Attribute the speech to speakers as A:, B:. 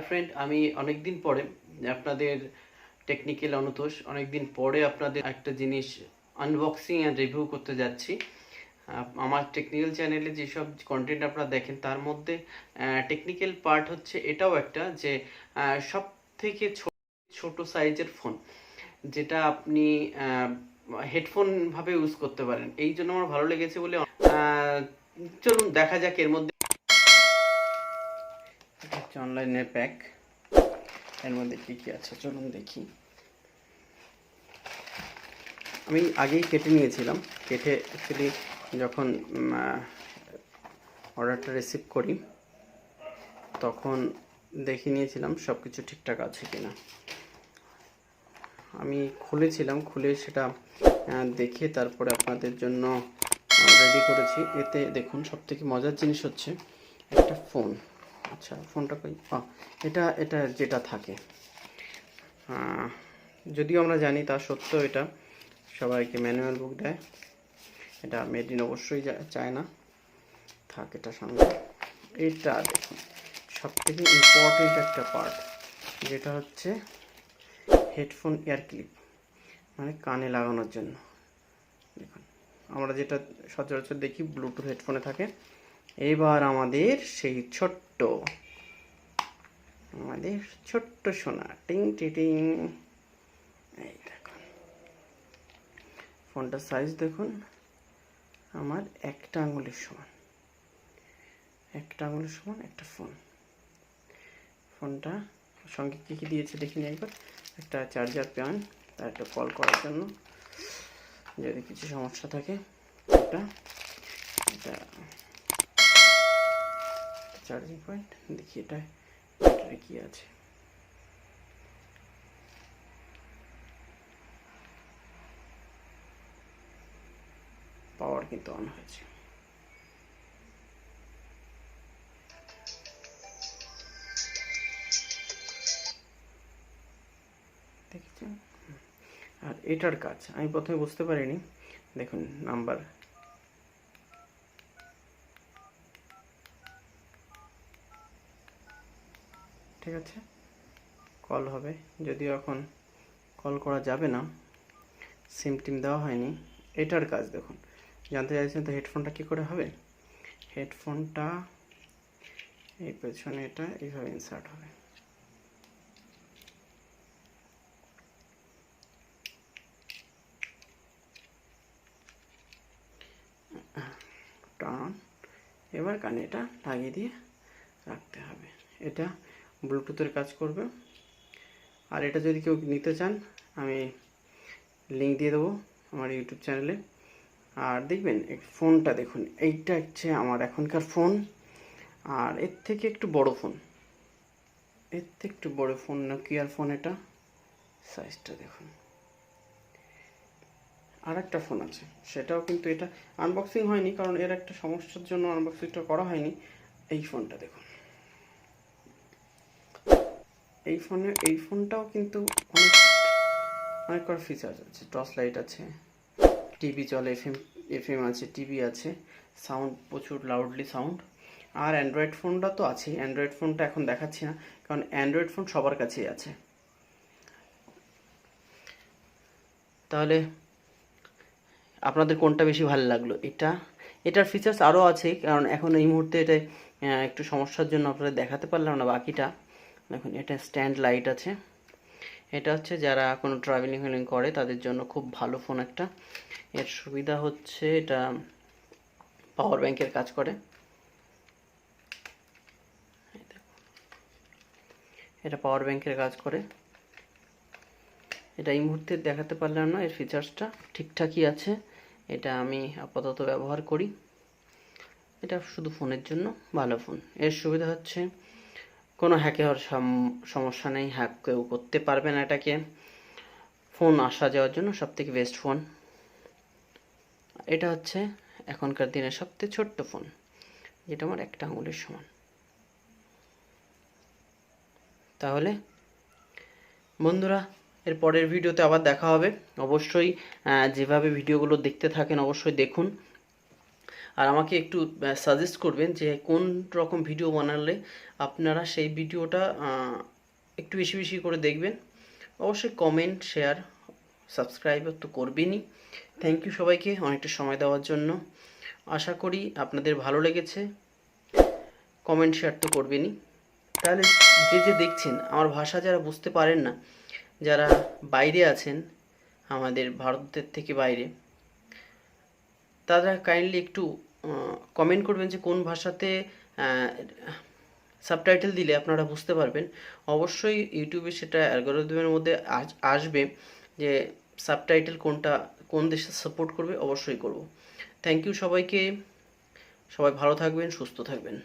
A: Friend, আমি অনেকদিন পরে আপনাদের টেকনিক্যাল অনুতোষ অনেকদিন পরে আপনাদের একটা জিনিস আনবক্সিং অ্যান্ড রিভিউ করতে যাচ্ছি। আমার টেকনিক্যাল চ্যানেলে যেসব কন্টেন্ট আপনারা দেখেন তার মধ্যে টেকনিক্যাল পার্ট হচ্ছে এটাও একটা যে সব থেকে ছোট সাইজের ফোন, যেটা আপনি হেডফোন ভাবে ইউজ করতে পারেন। এই জন্য আমার ভালো লেগেছে বলে চলুন দেখা যাক এর মধ্যে। এটা হচ্ছে অনলাইনের প্যাক, এর মধ্যে কী কী আছে চলুন দেখি। আমি আগেই কেটে নিয়েছিলাম, কেটে অ্যাকচুয়ালি যখন অর্ডারটা রিসিভ করি তখন দেখে নিয়েছিলাম সব কিছু ঠিকঠাক আছে কিনা। আমি খুলেছিলাম, খুলে সেটা দেখে তারপরে আপনাদের জন্য রেডি করেছি। এতে দেখুন সবথেকে মজার জিনিস হচ্ছে একটা ফোন। আচ্ছা, ফোনটা কই? এটা এটা যেটা থাকে, যদিও আমরা জানি তা সত্ত্বেও এটা সবাইকে ম্যানুয়াল বুক দেয়। এটা মেড ইন অবশ্যই চায় না থাক এটা সামনে। এটা দেখুন সবথেকে ইম্পর্টেন্ট একটা পার্ট, যেটা হচ্ছে হেডফোন ইয়ার ক্লিপ, মানে কানে লাগানোর জন্য। দেখুন আমরা যেটা সচরাচর দেখি ব্লুটুথ হেডফোনে থাকে, এবার আমাদের সেই আমাদের ছোট্ট সোনা টিং টিটিং। এই দেখুন ফোনটার সাইজ দেখুন, আমার একটা আঙুলের সমান, একটা ফোন। ফোনটা সঙ্গে কী কী দিয়েছে দেখিনি একবার। একটা চার্জার প্যান, তার একটা কল করার জন্য যদি কিছু সমস্যা থাকে। এটা চার্জিং পয়েন্ট, দেখি এটা ব্যাটারি কী আছে। পাওয়ার কিন্তু অন হয়েছে। দেখছেন? আর এটার কাজ আমি প্রথমে বুঝতে পারিনি। দেখুন নাম্বার, ঠিক আছে, কল হবে, যদিও এখন কল করা যাবে না, সিম টিম দেওয়া হয়নি। এটার কাজ দেখুন, জানতে চাইছেন তো হেডফোনটা কী করে হবে। হেডফোনটা এই পেছনে এটা এইভাবে ইনসার্ট হবে। টার্ন, এবার কানে এটা লাগিয়ে দিয়ে রাখতে হবে। এটা ব্লুটুথের কাজ করবে। আর এটা যদি কেউ নিতে চান আমি লিঙ্ক দিয়ে দেবো আমার ইউটিউব চ্যানেলে। আর দেখবেন ফোনটা দেখুন, এইটা হচ্ছে আমার এখনকার ফোন, আর এর থেকে একটু বড় ফোন, নোকিয়ার ফোন। এটা সাইজটা দেখুন। আর একটা ফোন আছে, সেটাও কিন্তু এটা আনবক্সিং হয়নি, কারণ এর একটা সমস্যার জন্য আনবক্সিংটা করা হয়নি। এই ফোনটা দেখুন, এই ফোনটাও কিন্তু অনেক কটা ফিচার্স আছে। টর্চ লাইট আছে, টিভি চলে, এফএম আছে, টিভি আছে, সাউন্ড প্রচুর লাউডলি সাউন্ড। আর অ্যান্ড্রয়েড ফোনটা তো আছেই। অ্যান্ড্রয়েড ফোনটা এখন দেখাচ্ছি না, কারণ অ্যান্ড্রয়েড ফোন সবার কাছেই আছে। তাহলে আপনাদের কোনটা বেশি ভালো লাগলো? এটার ফিচার্স আরও আছে, কারণ এখন এই মুহূর্তে এটা একটু সমস্যার জন্য আপনাদের দেখাতে পারলাম না বাকিটা। দেখুন এটা স্ট্যান্ড লাইট আছে। এটা হচ্ছে যারা কোনো ট্রাভেলিং করে তাদের জন্য খুব ভালো ফোন একটা। এর সুবিধা হচ্ছে এটা পাওয়ার ব্যাংকের কাজ করে। এটা এই মুহূর্তে দেখাতে পারলাম না, এর ফিচার্সটা ঠিকঠাকই আছে। এটা আমি আপাতত ব্যবহার করি। এটা শুধু ফোনের জন্য ভালো ফোন। এর সুবিধা হচ্ছে কোনো হ্যাকে হওয়ার সমস্যা নেই, হ্যাক কেউ করতে পারবে না এটাকে। ফোন আসা যাওয়ার জন্য সবথেকে বেস্ট ফোন। এটা হচ্ছে এখনকার দিনের সবথেকে ছোট্ট ফোন, যেটা আমার একটা আঙুলের সমান। তাহলে বন্ধুরা, এর পরের ভিডিওতে আবার দেখা হবে। অবশ্যই যেভাবে ভিডিওগুলো দেখতে থাকেন অবশ্যই দেখুন, আর আমাকে একটু সাজেস্ট করবেন যে কোন রকম ভিডিও বানালে আপনারা সেই ভিডিওটা একটু বেশি বেশি করে দেখবেন। অবশ্যই কমেন্ট, শেয়ার, সাবস্ক্রাইব তো করবেনই। থ্যাংক ইউ সবাইকে অনেকটা সময় দেওয়ার জন্য। আশা করি আপনাদের ভালো লেগেছে। কমেন্ট, শেয়ার তো করবেনই। তাহলে যে দেখছেন, আমার ভাষা যারা বুঝতে পারেন না, যারা বাইরে আছেন, আমাদের ভারতের থেকে বাইরে, তারা কাইন্ডলি একটু কমেন্ট করবেন যে কোন ভাষাতে সাবটাইটেল দিলে আপনারা বুঝতে পারবেন। অবশ্যই ইউটিউবে সেটা অ্যালগরিদমের মধ্যে আসবে যে সাবটাইটেল কোনটা কোন দেশে সাপোর্ট করবে, অবশ্যই করব। থ্যাংক ইউ সবাইকে। সবাই ভালো থাকবেন, সুস্থ থাকবেন।